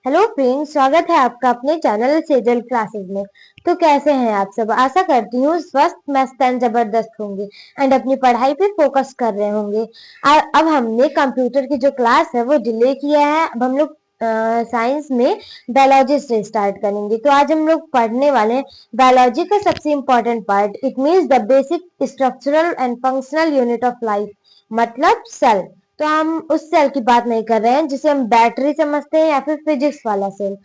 Hello friends, स्वागत है आपका अपने चैनल सेजल क्लासेस में। तो कैसे हैं आप सब? आशा करती हूँ स्वस्थ मस्त एंड जबरदस्त होंगे एंड अपनी पढ़ाई पे फोकस कर रहे होंगे। अब हमने कंप्यूटर की जो क्लास है वो डिले किया है। अब हम लोग साइंस में बायोलॉजी से स्टार्ट करेंगे। तो आज हम लोग पढ़ने वाले हैं बायोलॉजी का सबसे important part. It means the basic structural and functional unit of life, मतलब सेल। तो हम उस सेल की बात नहीं कर रहे हैं जिसे हम बैटरी समझते हैं या फिर फिजिक्स वाला सेल।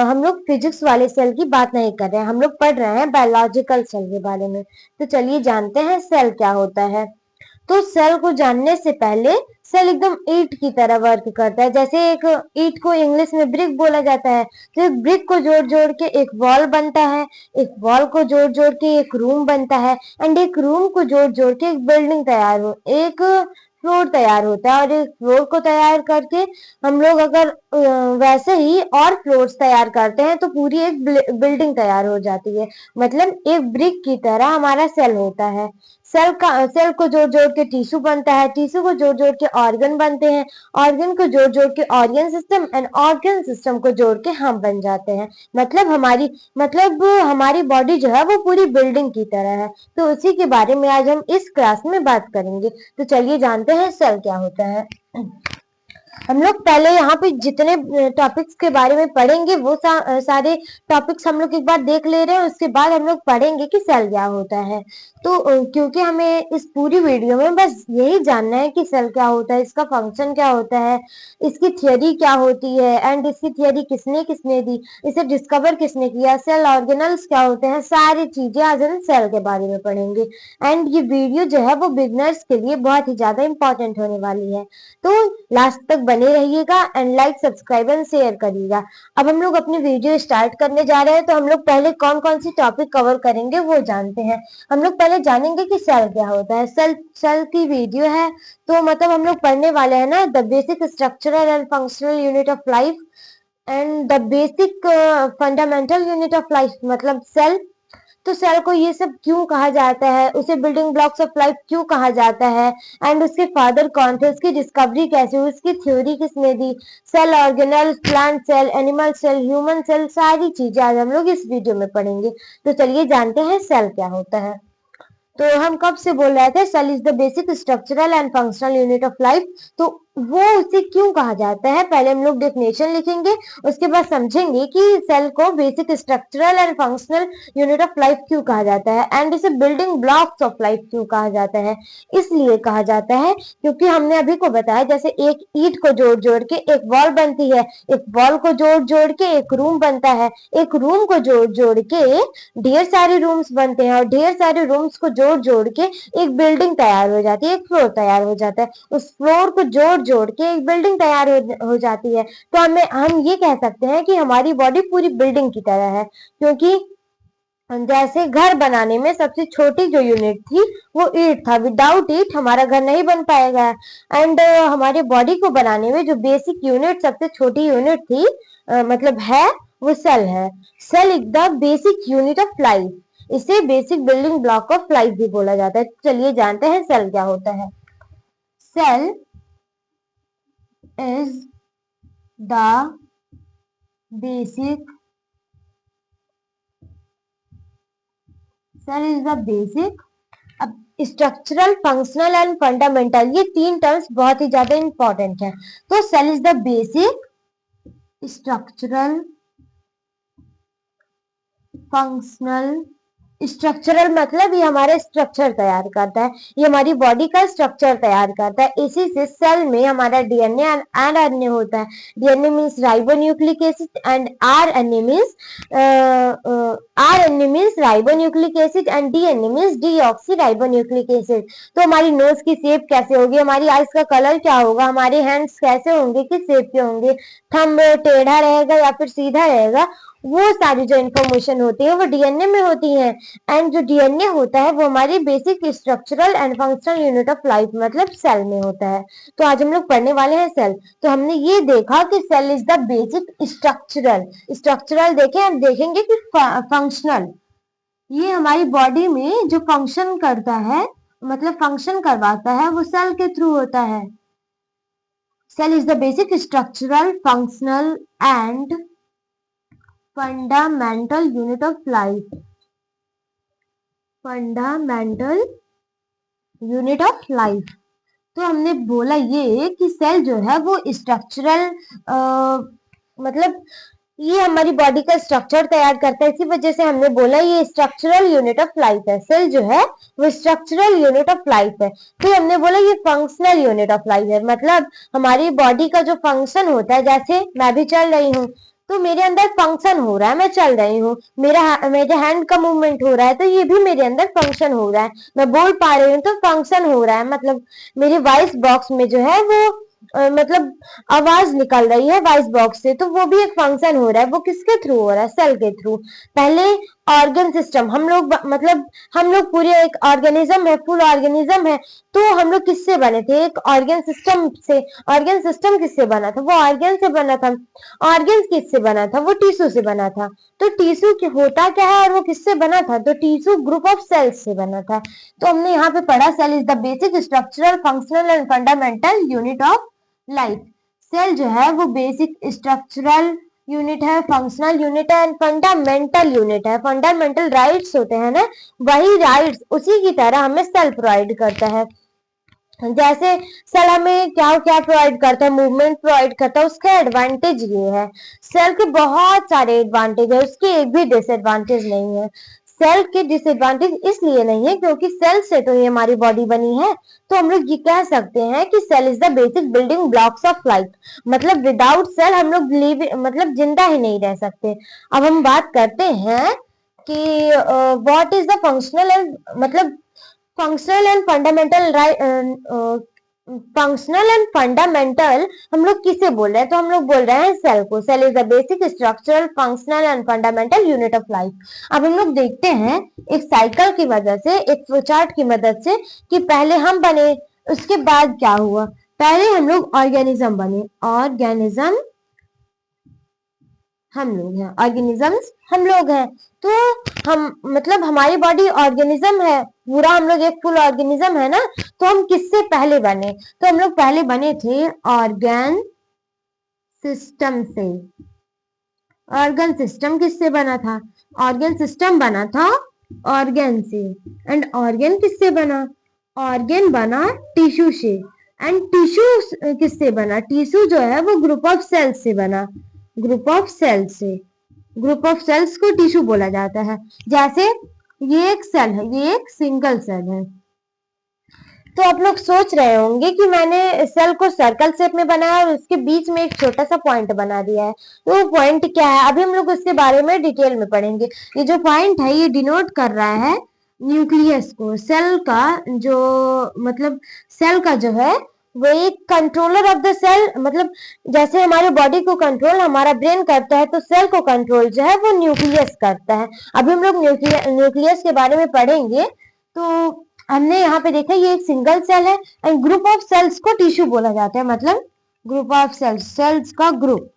हम लोग फिजिक्स वाले सेल की बात नहीं कर रहे हैं, हम लोग पढ़ रहे हैं बायोलॉजिकल सेल के बारे में। तो चलिए जानते हैं सेल क्या होता है। तो सेल को जानने से पहले, सेल एकदम ईंट की तरह वर्क करता है। जैसे एक ईंट को इंग्लिश में ब्रिक बोला जाता है, तो एक ब्रिक को जोड़ जोड़ के एक वॉल बनता है, एक वॉल को जोड़ जोड़ के एक रूम बनता है, एंड एक रूम को जोड़ जोड़ के एक बिल्डिंग तैयार हो, एक फ्लोर तैयार होता है। और एक फ्लोर को तैयार करके हम लोग अगर वैसे ही और फ्लोर्स तैयार करते हैं तो पूरी एक बिल्डिंग तैयार हो जाती है। मतलब एक ब्रिक की तरह हमारा सेल होता है। सेल को जोड़ जोड़ के टिश्यू बनता है, टिश्यू को जोड़ जोड़ के ऑर्गन बनते हैं, ऑर्गन को जोड़ जोड़ के organ system, and organ system को जोड़ के हम बन जाते हैं। हमारी बॉडी जो है वो पूरी बिल्डिंग की तरह है। तो उसी के बारे में आज हम इस क्लास में बात करेंगे। तो चलिए जानते हैं सेल क्या होता है। हम लोग पहले यहाँ पे जितने टॉपिक्स के बारे में पढ़ेंगे वो सारे टॉपिक्स हम लोग एक बार देख ले रहे हैं। उसके बाद हम लोग पढ़ेंगे कि सेल क्या होता है। तो क्योंकि हमें इस पूरी वीडियो में बस यही जानना है कि सेल क्या होता है, इसका फंक्शन क्या होता है, इसकी थियोरी क्या होती है, एंड इसकी थियोरी किसने किसने दी, इसे डिस्कवर किसने किया, सेल ऑर्गेनल्स क्या होते हैं, सारी चीजें आज हम सेल के बारे में पढ़ेंगे। एंड ये वीडियो जो है वो बिगनर्स के लिए बहुत ही ज्यादा इंपॉर्टेंट होने वाली है। तो लास्ट तक बने रहिएगा and like subscribe and share करिएगा। अब हम लोग अपनी वीडियो स्टार्ट करने जा रहे हैं। तो हम लोग पहले कौन कौन सी टॉपिक कवर करेंगे वो जानते हैं। हम लोग पहले जानेंगे कि सेल क्या होता है। सेल की वीडियो है, तो मतलब हम लोग पढ़ने वाले हैं ना the basic structural and functional unit of life and the basic fundamental unit of life, मतलब सेल। तो सेल को ये सब क्यों कहा जाता है, उसे बिल्डिंग ब्लॉक्स ऑफ लाइफ क्यों कहा जाता है, एंड उसके फादर कौन थे, उसकी डिस्कवरी कैसे हुई, उसकी थ्योरी किसने दी, cell organelle, plant cell, animal cell, human cell, सारी चीजें आज हम लोग इस वीडियो में पढ़ेंगे। तो चलिए जानते हैं सेल क्या होता है। तो हम कब से बोल रहे थे cell is the basic structural and functional unit of life. तो वो उसे क्यों कहा जाता है, पहले हम लोग डेफिनेशन लिखेंगे, उसके बाद समझेंगे कि सेल को basic structural and functional unit of life क्यों कहा जाता है, एंड इसे बिल्डिंग ब्लॉक्स ऑफ लाइफ क्यों कहा जाता है। इसलिए कहा जाता है क्योंकि हमने अभी को बताया जैसे एक ईंट को जोड़ जोड़ के एक वॉल बनती है, एक वॉल को जोड़ जोड़ के एक रूम बनता है, एक रूम को जोड़ जोड़ के ढेर सारे रूम्स बनते हैं, और ढेर सारे रूम्स को जोड़ जोड़ के एक बिल्डिंग तैयार हो जाती है, एक फ्लोर तैयार हो जाता है, उस फ्लोर को जोड़ जोड़ के एक बिल्डिंग तैयार हो जाती है। तो हम ये कह सकते हैं कि हमारी बॉडी पूरी बिल्डिंग की तरह है। क्योंकि जैसे घर बनाने में सबसे छोटी जो यूनिट थी वो ईंट था, विदाउट ईंट हमारा घर नहीं बन पाएगा। एंड हमारे बॉडी को बनाने में जो बेसिक यूनिट, सबसे छोटी यूनिट थी, मतलब है, वो सेल है। Cell is the basic unit of life, इसे basic building block of life भी बोला जाता है। चलिए जानते हैं सेल क्या होता है। Cell is the basic cell is the basic अब स्ट्रक्चरल, फंक्शनल एंड फंडामेंटल, ये तीन टर्म्स बहुत ही ज्यादा इंपॉर्टेंट है। तो cell is the basic structural, functional, structural मतलब ये हमारे स्ट्रक्चर तैयार करता है, ये हमारी बॉडी का स्ट्रक्चर तैयार करता है। इसी से सेल में हमारा डीएनए एंड आरएनए होता है। DNA means ribonucleic acid and RNA means ribonucleic acid and DNA means deoxy ribonucleic acid. तो हमारी नोज की शेप कैसे होगी, हमारी आईज का कलर क्या होगा, हमारे हैंड्स कैसे होंगे, किस शेप के होंगे, थंब टेढ़ा रहेगा या फिर सीधा रहेगा, वो सारी जो इन्फॉर्मेशन होती है वो डीएनए में होती है। एंड जो डीएनए होता है वो हमारी basic structural and functional unit of life मतलब सेल में होता है। तो आज हम लोग पढ़ने वाले हैं सेल। तो हमने ये देखा कि cell is the basic structural, structural देखें, अब देखेंगे कि फंक्शनल। ये हमारी बॉडी में जो फंक्शन करता है, मतलब फंक्शन करवाता है, वो सेल के थ्रू होता है। Cell is the basic structural, functional and fundamental unit of life. Fundamental unit of life. तो हमने बोला ये कि सेल जो है वो स्ट्रक्चरल, मतलब ये हमारी बॉडी का स्ट्रक्चर तैयार करता है, इसी वजह से हमने बोला ये स्ट्रक्चरल यूनिट ऑफ लाइफ है। सेल जो है वो स्ट्रक्चरल यूनिट ऑफ लाइफ है। फिर हमने बोला ये फंक्शनल यूनिट ऑफ लाइफ है, मतलब हमारी बॉडी का जो फंक्शन होता है, जैसे मैं भी चल रही हूँ तो मेरे अंदर फंक्शन हो रहा है, मैं चल रही हूँ, मेरे हैंड का मूवमेंट हो रहा है तो ये भी मेरे अंदर फंक्शन हो रहा है। मैं बोल पा रही हूँ तो फंक्शन हो रहा है, मतलब मेरे वॉइस बॉक्स में जो है वो मतलब आवाज निकल रही है वॉइस बॉक्स से, तो वो भी एक फंक्शन हो रहा है। वो किसके थ्रू हो रहा है? सेल के थ्रू। पहले ऑर्गन सिस्टम, मतलब हम लोग पूरे एक ऑर्गेनिज्म है, फुल ऑर्गेनिज्म है, तो हम लोग किससे बने थे? एक ऑर्गन सिस्टम से। ऑर्गन सिस्टम किससे बना था? वो ऑर्गन से बना था। ऑर्गन किससे बना था? वो टिश्यू से बना था। तो टिश्यू होता क्या है और वो किससे बना था? तो टिश्यू ग्रुप ऑफ सेल्स से बना था। तो हमने यहाँ पे पढ़ा cell is the basic structural, functional and fundamental unit of life. Cell जो है वो बेसिक स्ट्रक्चरल यूनिट है, फंक्शनल यूनिट है, फंडामेंटल यूनिट है। फंडामेंटल राइट्स होते हैं ना, वही राइट्स उसी की तरह हमें सेल प्रोवाइड करता है। जैसे सेल हमें क्या क्या प्रोवाइड करता है? मूवमेंट प्रोवाइड करता है। उसका एडवांटेज ये है, सेल के बहुत सारे एडवांटेज है, उसके एक भी डिसएडवांटेज नहीं है। सेल के डिसएडवांटेज इसलिए नहीं है क्योंकि सेल से तो ये हमारी बॉडी बनी है। तो हम लोग ये कह सकते हैं कि cell is the basic building blocks of life, मतलब विदाउट सेल हम लोग मतलब जिंदा ही नहीं रह सकते। अब हम बात करते हैं कि what is the functional and मतलब functional and fundamental functional and fundamental हम लोग किसे बोल रहे हैं? तो हम लोग बोल रहे हैं सेल को। Cell is the basic structural, functional and fundamental unit of life. अब हम लोग देखते हैं एक साइकिल की मदद से, एक फ्लोचार्ट की मदद से, कि पहले हम बने, उसके बाद क्या हुआ। पहले हम लोग ऑर्गेनिज्म बने, ऑर्गेनिज्म हम लोग हैं, ऑर्गेनिजम्स हम लोग हैं। तो हम मतलब हमारी बॉडी ऑर्गेनिज्म है पूरा, हम लोग एक फुल ऑर्गेनिज्म है ना। तो हम किससे पहले बने? तो हम लोग पहले बने थे ऑर्गन सिस्टम से। ऑर्गन सिस्टम किससे बना था? ऑर्गन सिस्टम बना था ऑर्गन से। एंड ऑर्गन किससे बना? ऑर्गन बना टिश्यू से। एंड टिश्यू किससे बना? टिश्यू जो है वो ग्रुप ऑफ सेल्स से बना, ग्रुप ऑफ सेल्स से। ग्रुप ऑफ सेल्स को टिश्यू बोला जाता है। जैसे ये एक सेल है, ये एक सिंगल सेल है। तो आप लोग सोच रहे होंगे कि मैंने सेल को सर्कल शेप में बनाया और उसके बीच में एक छोटा सा पॉइंट बना दिया है, तो वो पॉइंट क्या है? अभी हम लोग उसके बारे में डिटेल में पढ़ेंगे। ये जो पॉइंट है ये डिनोट कर रहा है न्यूक्लियस को। सेल का जो मतलब सेल का जो है वो एक कंट्रोलर ऑफ द सेल, मतलब जैसे हमारे बॉडी को कंट्रोल हमारा ब्रेन करता है, तो सेल को कंट्रोल जो है वो न्यूक्लियस करता है। अभी हम लोग न्यूक्लियस के बारे में पढ़ेंगे। तो हमने यहाँ पे देखा ये एक सिंगल सेल है। एंड ग्रुप ऑफ सेल्स को टिश्यू बोला जाता है, मतलब ग्रुप ऑफ सेल्स, सेल्स का ग्रुप।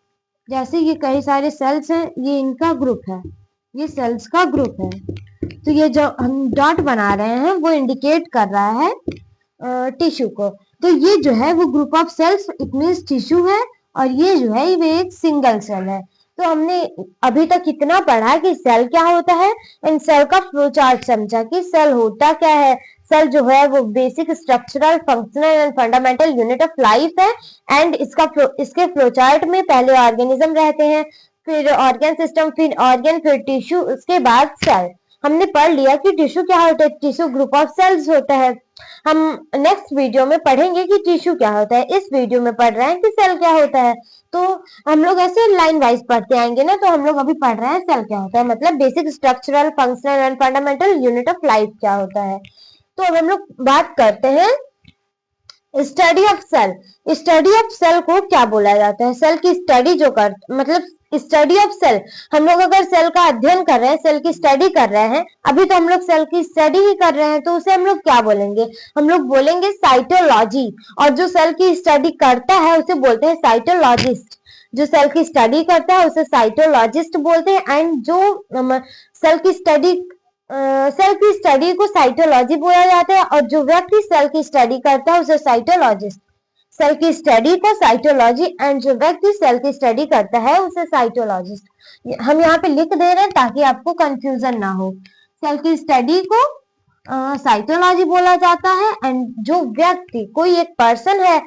जैसे ये कई सारे सेल्स हैं, ये इनका ग्रुप है, ये सेल्स का ग्रुप है। तो ये जो हम डॉट बना रहे हैं वो इंडिकेट कर रहा है टिश्यू को। तो ये जो है वो group of cells, it means tissue है। और ये जो है वो एक सिंगल सेल है। तो हमने अभी तक इतना पढ़ा कि सेल क्या होता है, एंड सेल का फ्लो चार्ट समझा कि सेल होता क्या है। सेल जो है वो basic structural, functional and fundamental unit of life है। एंड इसके फ्लोचार्ट में पहले ऑर्गेनिज्म रहते हैं, फिर ऑर्गन सिस्टम, फिर ऑर्गन, फिर टिश्यू, उसके बाद सेल। हमने पढ़ लिया कि टिश्यू क्या होता है। टिश्यू ग्रुप ऑफ सेल्स होता है। हम नेक्स्ट वीडियो में पढ़ेंगे कि टिश्यू क्या होता है। इस वीडियो में पढ़ रहे हैं कि सेल क्या होता है। तो हम लोग ऐसे लाइन वाइज पढ़ते आएंगे ना। तो हम लोग अभी पढ़ रहे हैं सेल क्या होता है, मतलब basic structural, functional and fundamental unit of life क्या होता है। तो अब हम लोग बात करते हैं study of cell. Study of cell को क्या बोला जाता है? सेल की स्टडी जो कर मतलब स्टडी ऑफ सेल। हम लोग अगर सेल का अध्ययन कर रहे हैं, सेल की स्टडी कर रहे हैं, अभी तो हम लोग सेल की स्टडी ही कर रहे हैं, तो उसे हम लोग क्या बोलेंगे? हम लोग बोलेंगे साइटोलॉजी। और जो सेल की स्टडी करता है उसे बोलते हैं साइटोलॉजिस्ट। जो सेल की स्टडी करता है उसे साइटोलॉजिस्ट बोलते हैं। एंड जो सेल की स्टडी सेल की स्टडी को साइटोलॉजी बोला जाता है। और जो व्यक्ति सेल की स्टडी करता है उसे साइटोलॉजिस्ट सेल की स्टडी को साइटोलॉजी, एंड जो व्यक्ति सेल की स्टडी करता है उसे साइटोलॉजिस्ट। हम यहाँ पे लिख दे रहे हैं ताकि आपको कंफ्यूजन ना हो। सेल की स्टडी को साइटोलॉजी बोला जाता है, एंड जो व्यक्ति, कोई एक पर्सन है,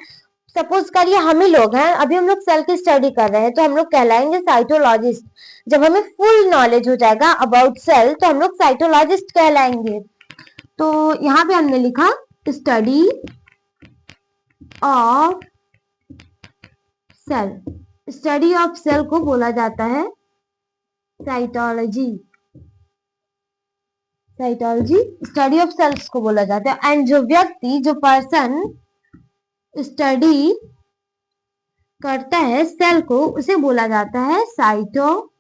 सपोज करिए हम ही लोग हैं, अभी हम लोग सेल की स्टडी कर रहे हैं, तो हम लोग कहलाएंगे साइटोलॉजिस्ट। जब हमें फुल नॉलेज हो जाएगा अबाउट सेल तो हम लोग साइटोलॉजिस्ट कहलाएंगे। तो यहाँ पे हमने लिखा study of cell. Study of cell को बोला जाता है cytology. Cytology study of cells को बोला जाता है। एंड जो व्यक्ति, जो पर्सन स्टडी करता है सेल को उसे बोला जाता है साइटोलॉजिस्ट।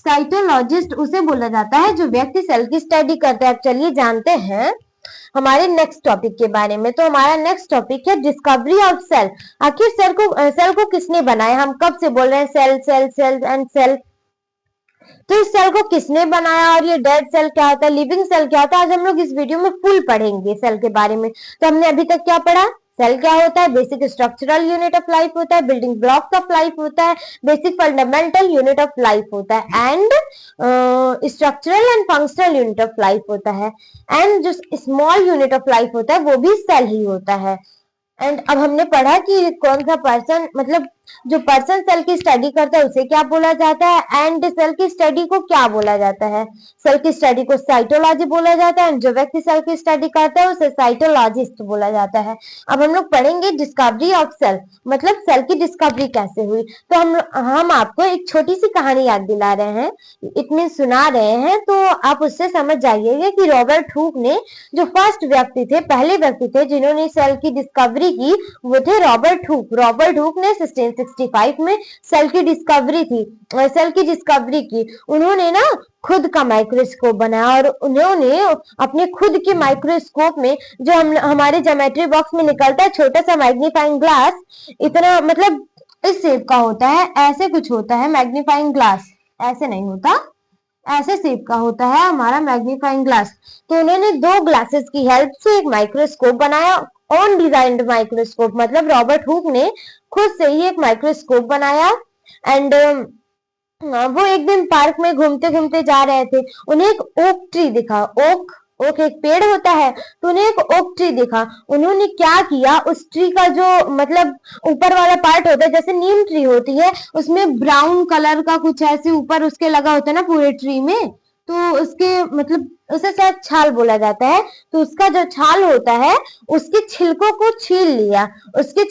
साइटोलॉजिस्ट उसे बोला जाता है जो व्यक्ति सेल की स्टडी करता है। अब चलिए जानते हैं हमारे नेक्स्ट टॉपिक के बारे में। तो हमारा नेक्स्ट टॉपिक है डिस्कवरी ऑफ सेल। आखिर सेल को किसने बनाया? हम कब से बोल रहे हैं cell cell cell and cell. तो इस सेल को किसने बनाया और ये डेड सेल क्या होता है, लिविंग सेल क्या होता है, आज हम लोग इस वीडियो में फुल पढ़ेंगे सेल के बारे में। तो हमने अभी तक क्या पढ़ा? सेल क्या होता है? Basic structural unit of life होता है, बिल्डिंग ब्लॉक्स ऑफ लाइफ होता है, basic fundamental unit of life होता है, and structural and functional unit of life होता है, एंड जो स्मॉल यूनिट ऑफ लाइफ होता है वो भी सेल ही होता है। एंड अब हमने पढ़ा कि कौन सा पर्सन, मतलब जो पर्सन सेल की स्टडी करता है उसे क्या बोला जाता है, एंड सेल की स्टडी को क्या बोला जाता है। सेल की स्टडी को साइटोलॉजी बोला जाता है, एंड जो व्यक्ति सेल की स्टडी करता है उसे साइटोलॉजिस्ट बोला जाता है। अब हम लोग पढ़ेंगे डिस्कवरी ऑफ सेल, मतलब सेल की डिस्कवरी कैसे हुई। तो हम आपको एक छोटी सी कहानी याद दिला रहे हैं, इट मीन सुना रहे हैं, तो आप उससे समझ जाइएगा कि रॉबर्ट हुक ने, जो फर्स्ट व्यक्ति थे, पहले व्यक्ति थे जिन्होंने सेल की डिस्कवरी की, वो थे रॉबर्ट हुक। रॉबर्ट हुक ने 1665 में सेल की डिस्कवरी की। उन्होंने ना खुद का माइक्रोस्कोप बनाया, और उन्होंने अपने खुद के माइक्रोस्कोप में, जो हमारे ज्योमेट्री बॉक्स में निकलता है छोटा सा मैग्नीफाइंग ग्लास, इतना मतलब इस शेप का होता है, ऐसे कुछ होता है मैग्नीफाइंग ग्लास, ऐसे नहीं होता, ऐसे शेप का होता है हमारा मैग्नीफाइंग ग्लास। तो उन्होंने दो ग्लासेस की हेल्प से एक माइक्रोस्कोप बनाया, ऑन डिजाइन्ड माइक्रोस्कोप, मतलब रॉबर्ट हुक ने खुद से ही एक माइक्रोस्कोप बनाया। एंड वो एक दिन पार्क में घूमते घूमते जा रहे थे, उन्हें एक ओक ट्री दिखा। ओक एक पेड़ होता है, तो उन्हें एक ओक ट्री दिखा। उन्होंने क्या किया, उस ट्री का जो मतलब ऊपर वाला पार्ट होता है, जैसे नीम ट्री होती है, उसमें ब्राउन कलर का कुछ ऐसे ऊपर उसके लगा होता है ना पूरे ट्री में, तो उसके मतलब उसे शायद छाल बोला जाता है। तो उसका जो छाल होता है उसके छिलकों को छील लिया। उसके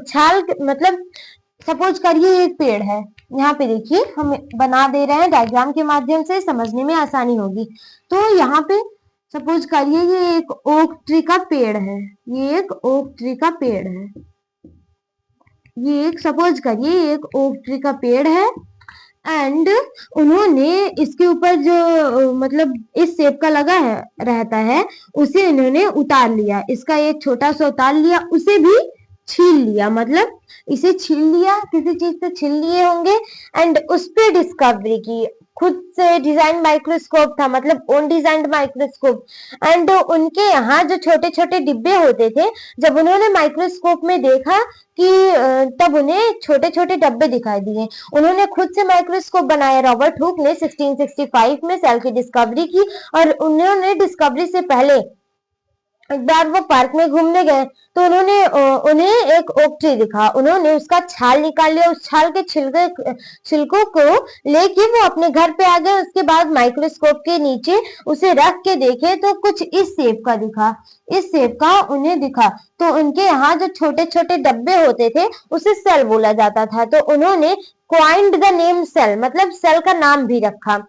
छाल मतलब सपोज करिए एक पेड़ है, यहाँ पे देखिए हम बना दे रहे हैं डायग्राम के माध्यम से, समझने में आसानी होगी। तो यहाँ पे सपोज करिए ये एक ओक ट्री का पेड़ है, ये एक ओक ट्री का पेड़ है, ये एक सपोज करिए एक ओक ट्री का पेड़ है। एंड उन्होंने इसके ऊपर जो मतलब इस शेप का लगा है रहता है, उसे इन्होंने उतार लिया, इसका एक छोटा सा उतार लिया, उसे भी छील लिया, मतलब इसे छील लिया, किसी चीज से छील लिए होंगे, एंड उस पे डिस्कवरी की। खुद से डिजाइन माइक्रोस्कोप था, मतलब ओन डिजाइंड माइक्रोस्कोप। एंड उनके यहाँ जो छोटे छोटे डिब्बे होते थे, जब उन्होंने माइक्रोस्कोप में देखा कि तब उन्हें छोटे छोटे डब्बे दिखाई दिए। उन्होंने खुद से माइक्रोस्कोप बनाया। रॉबर्ट हुक ने 1665 में सेल की डिस्कवरी की, और उन्होंने डिस्कवरी से पहले एक बार वो पार्क में घूमने गए, तो उन्हें एक ओक ट्री दिखा। उन्होंने उसका छाल निकाल लिया, उस छाल के छिलकों को लेके वो अपने घर पे आ गए। उसके बाद माइक्रोस्कोप के नीचे उसे रख के देखे तो कुछ इस शेप का दिखा, इस शेप का उन्हें दिखा। तो उनके यहाँ जो छोटे छोटे डब्बे होते थे उसे सेल बोला जाता था। तो उन्होंने क्वाइंड द नेम सेल, मतलब सेल का नाम भी रखा।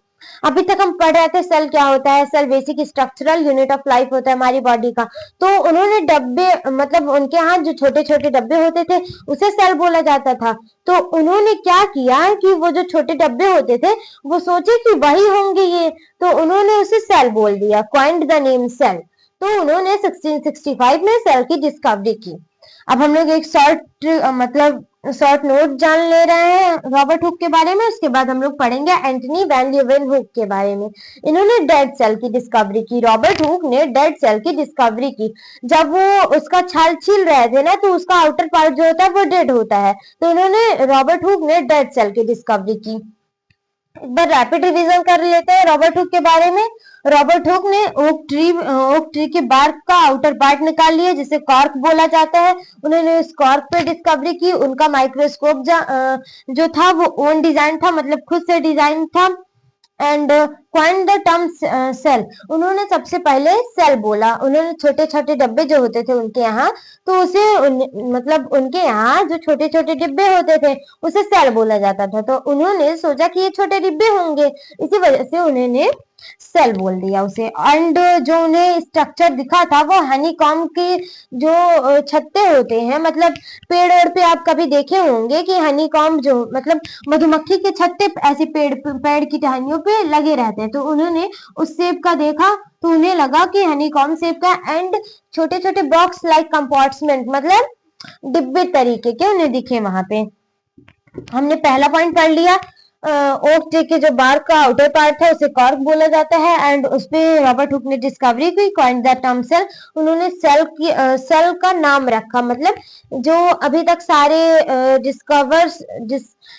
अभी तक हम पढ़ रहे थे सेल क्या होता है। Cell basic structural unit of life होता है हमारी बॉडी का। तो उन्होंने डब्बे, मतलब उनके यहाँ जो छोटे छोटे डब्बे होते थे उसे सेल बोला जाता था। तो उन्होंने क्या किया कि वो जो छोटे डब्बे होते थे वो सोचे कि वही होंगे ये, तो उन्होंने उसे सेल बोल दिया, क्वाइंड द नेम सेल। तो उन्होंने 1665 में सेल की डिस्कवरी की। अब हम लोग एक शॉर्ट मतलब शॉर्ट नोट जान ले रहे हैं रॉबर्ट हुक के बारे में। उसके बाद हम लोग पढ़ेंगे एंटनी वैन ल्यूवेनहुक के बारे में। इन्होंने डेड सेल की डिस्कवरी की। रॉबर्ट हुक ने डेड सेल की डिस्कवरी की। जब वो उसका छाल छील रहे थे ना, तो उसका आउटर पार्ट जो होता है वो डेड होता है, तो उन्होंने रॉबर्ट हुक ने डेड सेल की डिस्कवरी की। एक बार रैपिड रिवीजन कर लेते हैं रॉबर्ट हुक के बारे में। रॉबर्ट हुक ने ओक ट्री के बार्क का आउटर पार्ट निकाल लिया, जिसे कॉर्क बोला जाता है। उन्होंने उस कॉर्क पे डिस्कवरी की। उनका माइक्रोस्कोप जो था वो ओन डिजाइन था, मतलब खुद से डिजाइन था। And coin the term cell, उन्होंने सबसे पहले सेल बोला। उन्होंने छोटे छोटे डब्बे जो होते थे उनके यहाँ, तो मतलब उनके यहाँ जो छोटे छोटे डिब्बे होते थे उसे सेल बोला जाता था। तो उन्होंने सोचा कि ये छोटे डिब्बे होंगे, इसी वजह से उन्होंने सेल बोल दिया उसे। एंड जो उन्हें स्ट्रक्चर दिखा था वो हनी कॉम की जो छत्ते होते हैं, मतलब पेड़ पे आप कभी देखे होंगे कि हनी कॉम जो मतलब मधुमक्खी के छत्ते ऐसे पेड़ की टहनियों पे लगे रहते हैं, तो उन्होंने उस शेप का देखा, तो उन्हें लगा कि हनी कॉम शेप का। एंड छोटे छोटे बॉक्स लाइक कंपार्टमेंट, मतलब डिब्बे तरीके के उन्हें दिखे वहां पे। हमने पहला पॉइंट पढ़ लिया। ओक ट्री के जो बार्क का आउटर पार्ट है उसे कॉर्क बोला जाता है। एंड उसपे रॉबर्ट हुक ने डिस्कवरी की, कॉइन्ड द टर्म सेल। उन्होंने सेल का नाम रखा, मतलब जो अभी तक सारे डिस्कवर्स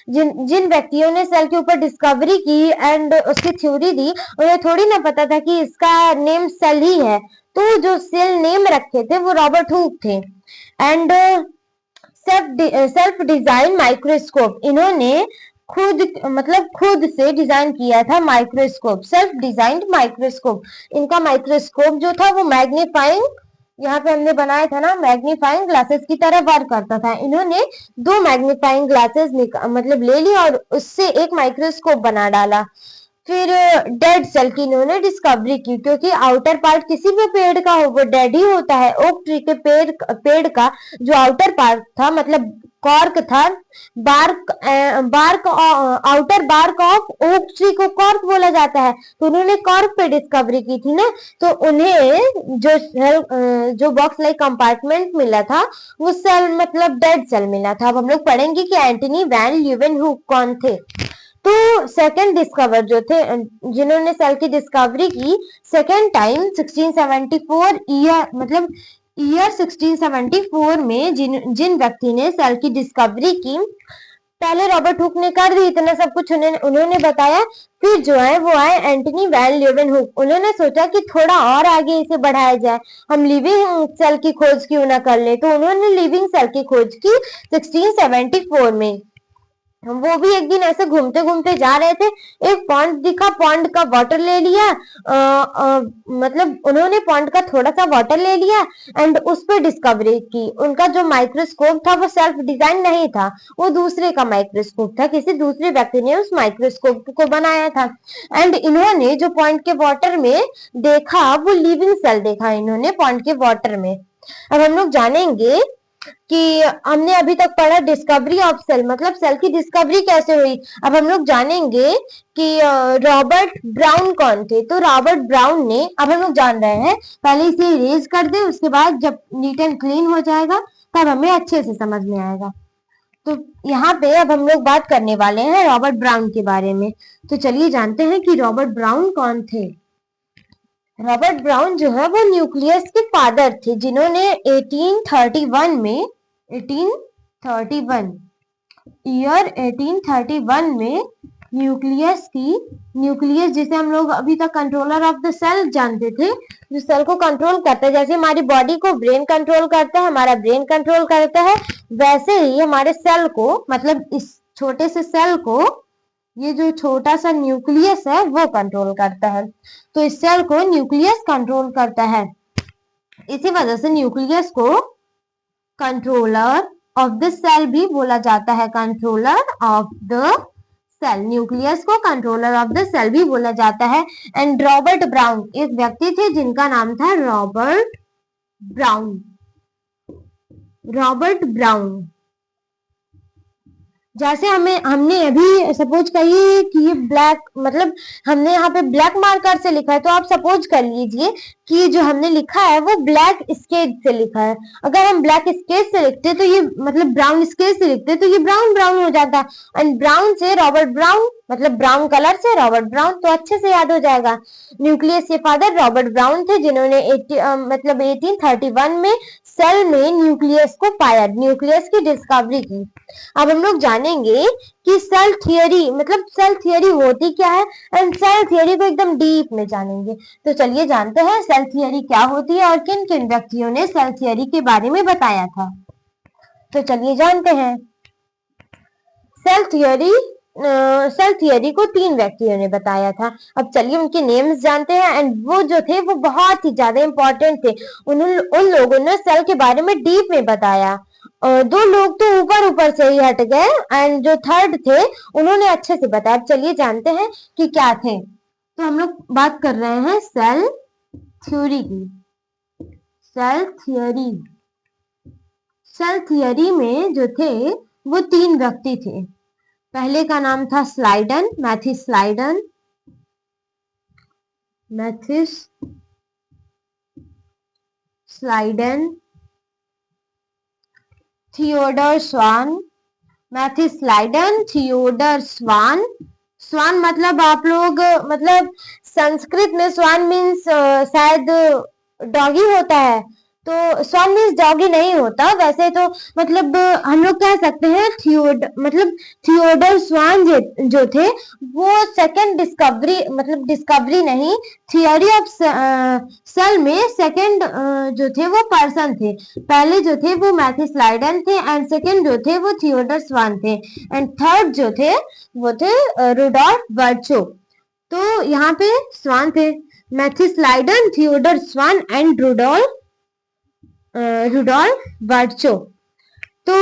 जिन व्यक्तियों ने सेल के ऊपर डिस्कवरी की एंड उसकी थ्योरी दी, उन्हें थोड़ी ना पता था कि इसका नेम सेल ही है। तो जो सेल नेम रखे थे वो रॉबर्ट हुक थे। एंड सेल्फ डिजाइन माइक्रोस्कोप, इन्होंने खुद से डिजाइन किया था माइक्रोस्कोप, सेल्फ डिजाइंड माइक्रोस्कोप। इनका माइक्रोस्कोप जो था वो मैग्नीफाइंग, यहाँ पे हमने बनाया था ना, मैग्नीफाइंग ग्लासेस की तरह वर्क करता था। इन्होंने दो मैग्नीफाइंग ग्लासेस मतलब ले ली और उससे एक माइक्रोस्कोप बना डाला। फिर डेड सेल की इन्होंने डिस्कवरी की, क्योंकि आउटर पार्ट किसी भी पेड़ का हो वो डेड ही होता है। ओक ट्री के पेड़ का जो आउटर पार्ट था, मतलब कॉर्क था, outer bark of oak tree को कॉर्क बोला जाता है। तो उन्होंने कॉर्क पे डिस्कवरी की थी ना, तो उन्हें जो बॉक्स लाइक कंपार्टमेंट मिला था वो सेल मतलब डेड सेल मिला था। अब हम लोग पढ़ेंगे कि एंटनी वैन ल्यूवेनहुक कौन थे। तो सेकंड डिस्कवर जो थे, जिन्होंने सेल की डिस्कवरी की सेकंड टाइम 1674 ईयर 1674 में जिन व्यक्ति ने सेल की डिस्कवरी की, पहले रॉबर्ट हुक ने कर दी, इतना सब कुछ उन्होंने बताया। फिर जो है वो आए एंटनी वैन ल्यूवेनहुक। उन्होंने सोचा कि थोड़ा और आगे इसे बढ़ाया जाए, हम लिविंग सेल की खोज क्यों ना कर ले। तो उन्होंने लिविंग सेल की खोज की 1674 में। वो भी एक दिन ऐसे घूमते घूमते जा रहे थे, एक पॉन्ड दिखा, पॉन्ड का वाटर ले लिया। मतलब उन्होंने पॉन्ड का थोड़ा सा वाटर ले लिया एंड उस पर डिस्कवरी की। उनका जो माइक्रोस्कोप था वो सेल्फ डिजाइन नहीं था, वो दूसरे का माइक्रोस्कोप था, किसी दूसरे व्यक्ति ने उस माइक्रोस्कोप को बनाया था। एंड इन्होंने जो पॉन्ड के वाटर में देखा वो लिविंग सेल देखा इन्होंने पॉन्ड के वाटर में। अब हम लोग जानेंगे कि हमने अभी तक पढ़ा डिस्कवरी ऑफ सेल, मतलब सेल की डिस्कवरी कैसे हुई। अब हम लोग जानेंगे कि रॉबर्ट ब्राउन कौन थे। तो रॉबर्ट ब्राउन ने, अब हम लोग जान रहे हैं, पहले इसे इरेज कर दे, उसके बाद जब नीट एंड क्लीन हो जाएगा तब हमें अच्छे से समझ में आएगा। तो यहाँ पे अब हम लोग बात करने वाले हैं रॉबर्ट ब्राउन के बारे में। तो चलिए जानते हैं कि रॉबर्ट ब्राउन कौन थे। रॉबर्ट ब्राउन जो है वो न्यूक्लियस के फादर थे, जिन्होंने 1831 में 1831 में न्यूक्लियस जिसे हम लोग अभी तक कंट्रोलर ऑफ द सेल जानते थे, जो सेल को कंट्रोल करता है, जैसे हमारी बॉडी को ब्रेन कंट्रोल करता है, हमारा ब्रेन कंट्रोल करता है, वैसे ही हमारे सेल को, मतलब इस छोटे से सेल को, ये जो छोटा सा न्यूक्लियस है वो कंट्रोल करता है। तो इस सेल को न्यूक्लियस कंट्रोल करता है। इसी वजह से न्यूक्लियस को कंट्रोलर ऑफ द सेल भी बोला जाता है। Controller of the cell, nucleus को कंट्रोलर ऑफ द सेल भी बोला जाता है। एंड रॉबर्ट ब्राउन एक व्यक्ति थे जिनका नाम था रॉबर्ट ब्राउन। जैसे हमने अभी सपोज करिए कि ये ब्लैक, मतलब हमने यहाँ पे ब्लैक मार्कर से लिखा है, तो आप सपोज कर लीजिए कि जो हमने लिखा है वो ब्लैक स्केच से लिखा है। अगर हम ब्लैक स्केच से लिखते तो ये, मतलब ब्राउन स्केच से लिखते तो ये ब्राउन ब्राउन हो जाता। एंड ब्राउन से रॉबर्ट ब्राउन, मतलब ब्राउन कलर से रॉबर्ट ब्राउन, तो अच्छे से याद हो जाएगा। न्यूक्लियस के फादर रॉबर्ट ब्राउन थे, जिन्होंने मतलब 1831 में सेल में न्यूक्लियस को पाया, न्यूक्लियस की डिस्कवरी की। अब हम लोग जानेंगे कि सेल थियरी, मतलब सेल थियरी होती क्या है, एंड सेल थियरी को एकदम डीप में जानेंगे। तो चलिए जानते हैं सेल थियरी क्या होती है और किन किन व्यक्तियों ने सेल थियरी के बारे में बताया था। तो चलिए जानते हैं सेल थियरी। सेल थियरी को 3 व्यक्तियों ने बताया था। अब चलिए उनके नेम्स जानते हैं। एंड वो जो थे वो बहुत ही ज्यादा इंपॉर्टेंट थे। उन लोगों ने सेल के बारे में डीप में बताया। 2 लोग तो ऊपर ऊपर से ही हट गए, एंड जो थर्ड थे उन्होंने अच्छे से बताया। अब चलिए जानते हैं कि क्या थे। तो हम लोग बात कर रहे हैं सेल थ्योरी की। सेल थियरी, सेल थियरी में जो थे वो 3 व्यक्ति थे। पहले का नाम था Schleiden, Matthias Schleiden, Matthias Schleiden, Theodor Schwann, Matthias Schleiden, Theodor Schwann. Schwann मतलब आप लोग, मतलब संस्कृत में स्वान मीन्स शायद डॉगी होता है, तो स्वान मीन्स डॉगी नहीं होता वैसे तो। मतलब हम लोग कह सकते हैं मतलब थियोडर स्वान जो थे वो सेकंड डिस्कवरी, मतलब डिस्कवरी नहीं, थियोरी ऑफ सेल में सेकंड जो थे वो पर्सन थे। पहले जो थे वो मैथिस लाइडन थे, एंड सेकंड जो थे वो थियोडर स्वान थे, एंड थर्ड जो थे वो थे रुडोल्फ वर्चो। तो यहाँ पे स्वान थे, Matthias Schleiden, Theodor Schwann and Rudolf Virchow. तो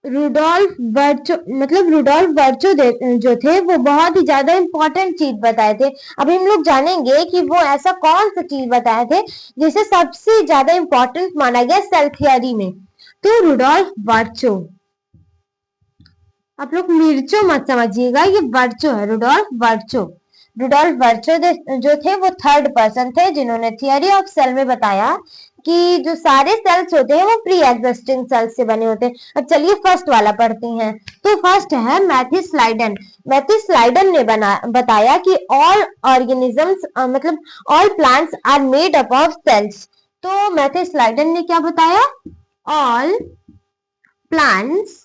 रुडोल्फ वर्चो, मतलब रुडोल्फ वर्चो जो थे वो बहुत ही ज्यादा इंपॉर्टेंट चीज बताए थे। अभी हम लोग जानेंगे कि वो ऐसा कौन सा चीज बताए थे जिसे सबसे ज्यादा इंपॉर्टेंट माना गया सेल थियरी में। तो रुडोल्फ वर्चो, आप लोग मिर्चो मत समझिएगा, ये वर्चो है, रुडोल्फ वर्चो। रुडोल्फ वर्चो जो थे वो थर्ड पर्सन थे जिन्होंने थियरी ऑफ सेल में बताया कि जो सारे सेल्स होते हैं वो प्री एग्जिस्टिंग सेल्स से बने होते हैं। अब चलिए फर्स्ट वाला पढ़ते हैं। तो फर्स्ट है मैथिस लाइडन। मैथिस लाइडन ने बताया कि ऑल ऑर्गेनिजम्स, मतलब all plants are made up of cells. तो मैथिस लाइडन ने क्या बताया? All plants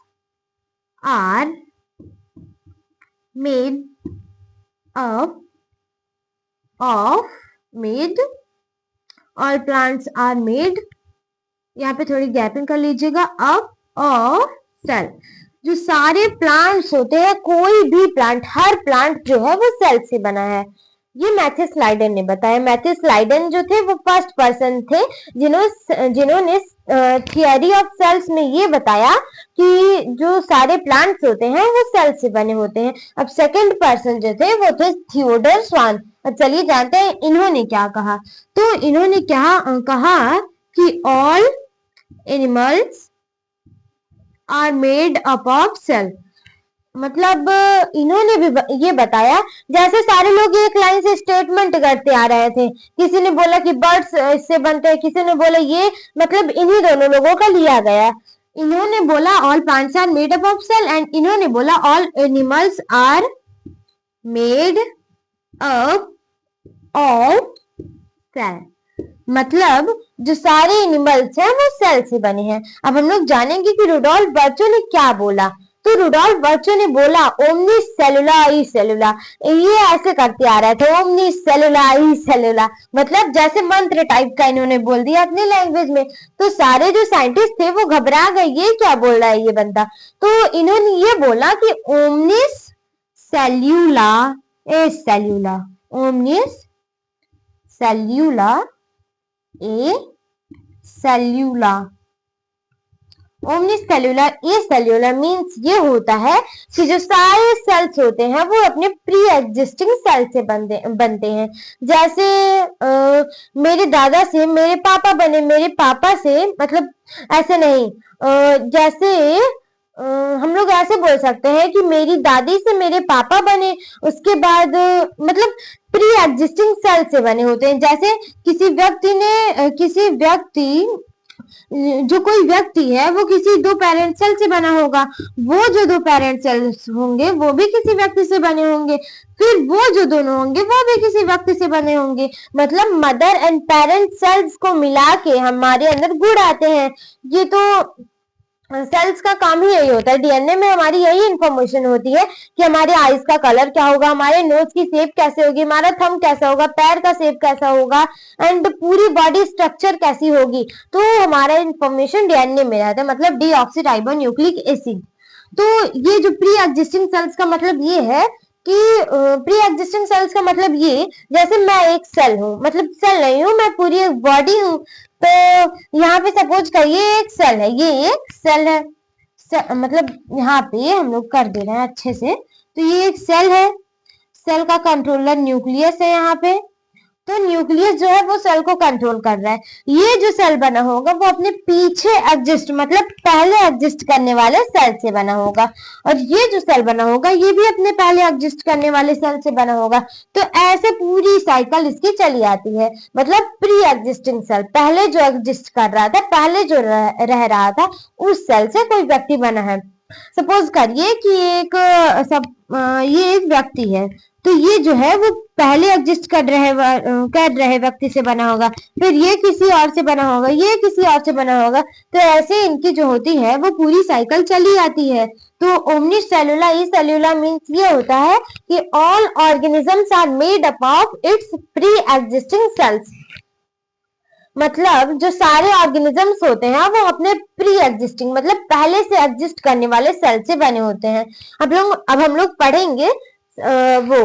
are made up of, made, all plants are made, यहाँ पे थोड़ी गैपिंग कर लीजिएगा, अप ऑफ सेल। जो सारे प्लांट्स होते हैं, कोई भी प्लांट, हर प्लांट जो है वो सेल से बना है। ये मैथिस लाइडन ने बताया। मैथिस लाइडन जो थे वो फर्स्ट पर्सन थे जिन्होंने थियरी ऑफ सेल्स में ये बताया कि जो सारे प्लांट्स होते हैं वो सेल से बने होते हैं। अब सेकंड पर्सन जो थे वो थे थियोडर स्वान। अब चलिए जानते हैं इन्होंने क्या कहा। तो इन्होंने क्या कहा कि all animals are made up of cell. मतलब इन्होंने भी ये बताया, जैसे सारे लोग एक लाइन से स्टेटमेंट करते आ रहे थे, किसी ने बोला कि बर्ड्स इससे बनते हैं, किसी ने बोला ये, मतलब इन्हीं दोनों लोगों का लिया गया। इन्होंने बोला all plants are made up of cell, and इन्होंने बोला all animals are made up of cell. मतलब जो सारे एनिमल्स हैं वो सेल से बने हैं। अब हम लोग जानेंगे कि रुडोल्फ वर्चो ने क्या बोला। तो रुडोल्फ वर्चो ने बोला ओमनी सेलुला ई सेलुला। ये ऐसे करते आ रहे थे, ओमनी सेलुला ई सेलुला, मतलब जैसे मंत्र टाइप का इन्होंने बोल दिया अपनी लैंग्वेज में। तो सारे जो साइंटिस्ट थे वो घबरा गए, ये क्या बोल रहा है ये बंदा। तो इन्होंने ये बोला कि ओमनिस सेल्यूला ए सेल्यूला, ओमनिस सेल्यूला ए सेल्यूला। ओमनिस सेल्यूलर ए सेल्यूलर मीन्स ये होता है कि जो सारे सेल्स होते हैं वो अपने प्री एग्जिस्टिंग सेल से बनते हैं। जैसे मेरे दादा से मेरे पापा बने, मेरे पापा से, मतलब ऐसे नहीं, जैसे हम लोग ऐसे बोल सकते हैं कि मेरी दादी से मेरे पापा बने, उसके बाद मतलब प्री एग्जिस्टिंग सेल से बने होते हैं। जैसे किसी व्यक्ति जो कोई व्यक्ति है वो किसी दो पेरेंट सेल से बना होगा, वो जो दो पेरेंट सेल्स होंगे वो भी किसी व्यक्ति से बने होंगे, फिर वो जो दोनों होंगे वो भी किसी व्यक्ति से बने होंगे। मतलब मदर एंड पेरेंट सेल्स को मिला के हमारे अंदर गुण आते हैं। ये तो सेल्स का काम ही यही होता है। डीएनए में हमारी यही इंफॉर्मेशन होती है कि हमारे आईज का कलर क्या होगा, हमारे नोज की शेप कैसे होगी, हमारा थंब कैसा होगा, पैर का शेप कैसा होगा, एंड पूरी बॉडी स्ट्रक्चर कैसी होगी। तो हमारा इंफॉर्मेशन डीएनए में रहता है, मतलब डीऑक्सीराइबोन्यूक्लिक एसिड। तो ये जो प्री एग्जिस्टिंग सेल्स का मतलब ये है कि प्री एग्जिस्टिंग सेल्स का मतलब ये, जैसे मैं एक सेल हूँ, मतलब सेल नहीं हूँ मैं, पूरी एक बॉडी हूँ। तो यहाँ पे सपोज करिए एक सेल है, ये एक सेल है, मतलब यहाँ पे हम लोग कर दे रहे हैं अच्छे से। तो ये एक सेल है, सेल का कंट्रोलर न्यूक्लियस है यहाँ पे। तो न्यूक्लियस जो है वो सेल को कंट्रोल कर रहा है। ये जो सेल बना होगा वो अपने पीछे एग्जिस्ट, मतलब पहले एग्जिस्ट करने वाले सेल से बना होगा, और ये जो सेल बना होगा ये भी अपने पहले एग्जिस्ट करने वाले सेल से बना होगा। तो ऐसे पूरी साइकिल इसकी चली आती है। मतलब प्री एग्जिस्टिंग सेल, पहले जो एग्जिस्ट कर रहा था, पहले जो रह रहा था, उस सेल से कोई व्यक्ति बना है। सपोज करिए कि ये एक व्यक्ति है, तो ये जो है वो पहले एग्जिस्ट कर रहे व्यक्ति से बना होगा, फिर ये किसी और से बना होगा, ये किसी और से बना होगा। तो ऐसे इनकी जो होती है वो पूरी साइकिल चली आती है। तो ओमनी सेलुला ई सेलुला मीन्स ये होता है कि all organisms are made up of its pre existing cells. मतलब जो सारे ऑर्गेनिजम्स होते हैं वो अपने प्री एग्जिस्टिंग, मतलब पहले से एग्जिस्ट करने वाले सेल से बने होते हैं। अब हम लोग पढ़ेंगे वो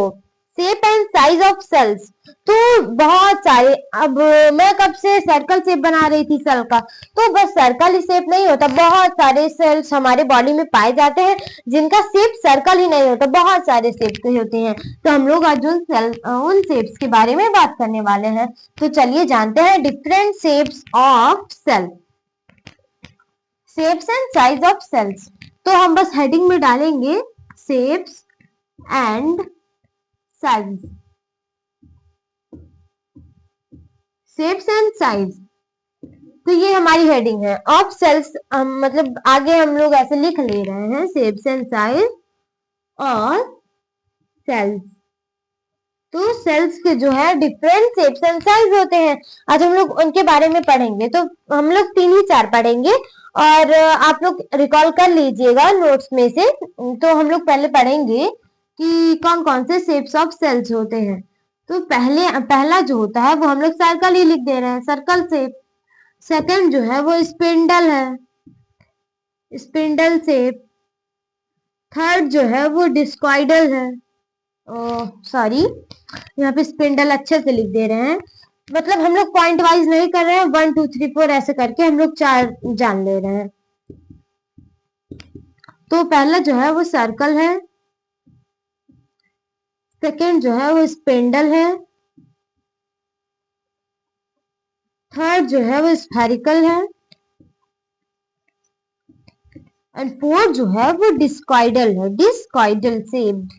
shape and size of cells. तो बहुत सारे, अब मैं कब से सर्कल शेप बना रही थी सेल का, तो बस सर्कल ही शेप नहीं होता, बहुत सारे सेल्स हमारे बॉडी में पाए जाते हैं जिनका शेप सर्कल ही नहीं होता, बहुत सारे शेप के होते हैं। तो हम लोग आज उन शेप्स के बारे में बात करने वाले हैं। तो चलिए जानते हैं different shapes of cell, shapes and size of cells. तो हम बस हेडिंग में डालेंगे shapes and size, shapes and size. तो ये हमारी हेडिंग है ऑफ सेल्स। मतलब आगे हम लोग ऐसे लिख ले रहे हैं शेप्स एंड साइज और सेल्स। तो सेल्स के जो है डिफरेंट शेप्स एंड साइज होते हैं, आज हम लोग उनके बारे में पढ़ेंगे। तो हम लोग 3 ही 4 पढ़ेंगे, और आप लोग रिकॉल कर लीजिएगा नोट्स में से। तो हम लोग पहले पढ़ेंगे कि कौन कौन से शेप्स ऑफ सेल्स होते हैं। तो पहला जो होता है वो हम लोग सर्कल ही लिख दे रहे हैं, सर्कल शेप। सेकंड जो है वो स्पिंडल है, स्पिंडल शेप। थर्ड जो है वो डिस्कॉइडल है, सॉरी यहाँ पे स्पिंडल अच्छे से लिख दे रहे हैं, मतलब हम लोग पॉइंट वाइज नहीं कर रहे हैं, 1 2 3 4 ऐसे करके हम लोग 4 जान ले रहे हैं। तो पहला जो है वो सर्कल है, सेकंड जो है वो स्पिंडल है, थर्ड जो है वो स्फेरिकल है, एंड फोर्थ जो है वो डिस्कॉइडल है, डिस्कॉइडल शेप्ड।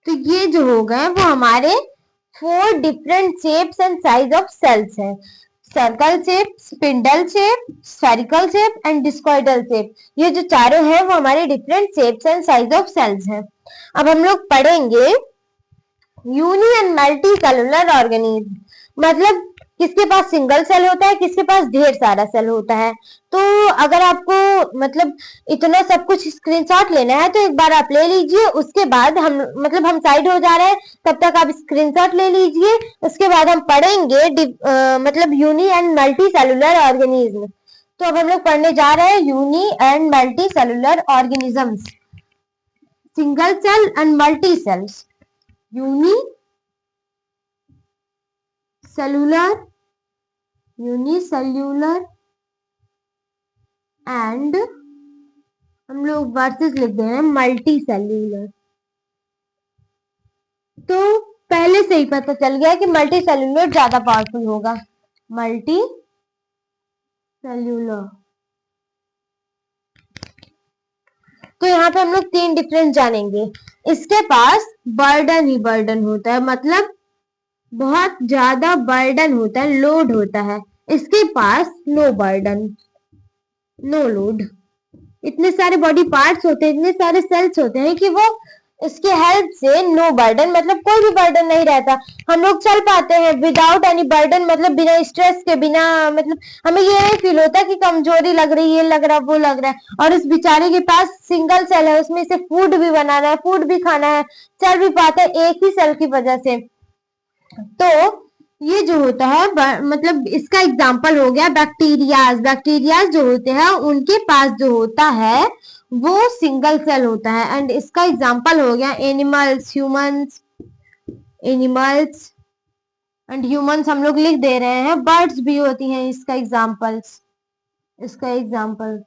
तो ये जो हो गए वो हमारे 4 different shapes and size of cells हैं, circle shape, spindle shape, spherical shape and discoidal shape. ये जो चारों हैं वो हमारे different shapes and size of cells हैं। अब हम लोग पढ़ेंगे uni and multi cellular organism. मतलब किसके पास सिंगल सेल होता है, किसके पास ढेर सारा सेल होता है। तो अगर आपको मतलब इतना सब कुछ स्क्रीनशॉट लेना है तो एक बार आप ले लीजिए, उसके बाद हम साइड हो जा रहे हैं, तब तक आप स्क्रीनशॉट ले लीजिए। उसके बाद हम पढ़ेंगे मतलब uni and multi cellular organism. तो अब हम लोग पढ़ने जा रहे हैं uni and multi cellular organisms, single cell and multi cells, uni cellular, unicellular and हम लोग वर्सेस लिख दे रहे हैं मल्टी सेल्यूलर। तो पहले से ही पता चल गया कि मल्टी सेल्यूलर ज्यादा पावरफुल होगा, मल्टी सेल्यूलर। तो यहाँ पे हम लोग तीन डिफरेंस जानेंगे। इसके पास बर्डन ही बर्डन होता है, मतलब बहुत ज्यादा बर्डन होता है, लोड होता है। इसके पास नो बर्डन, नो लोड। इतने सारे बॉडी पार्ट्स होते हैं, इतने सारे सेल्स होते हैं कि वो इसके हेल्प से नो बर्डन, मतलब कोई भी बर्डन नहीं रहता। हम लोग चल पाते हैं विदाउट एनी बर्डन, मतलब बिना स्ट्रेस के, बिना मतलब हमें ये नहीं फील होता कि कमजोरी लग रही है, ये लग रहा है, वो लग रहा है। और इस बेचारे के पास सिंगल सेल है, उसमें से फूड भी बनाना है, फूड भी खाना है, चल भी पाता है एक ही सेल की वजह से। तो ये जो होता है मतलब इसका एग्जाम्पल हो गया बैक्टीरियाज। बैक्टीरियाज जो होते हैं उनके पास जो होता है वो सिंगल सेल होता है। एंड इसका एग्जाम्पल हो गया animals, humans, animals and humans हम लोग लिख दे रहे हैं। बर्ड्स भी होती हैं इसका एग्जाम्पल्स, इसका एग्जाम्पल।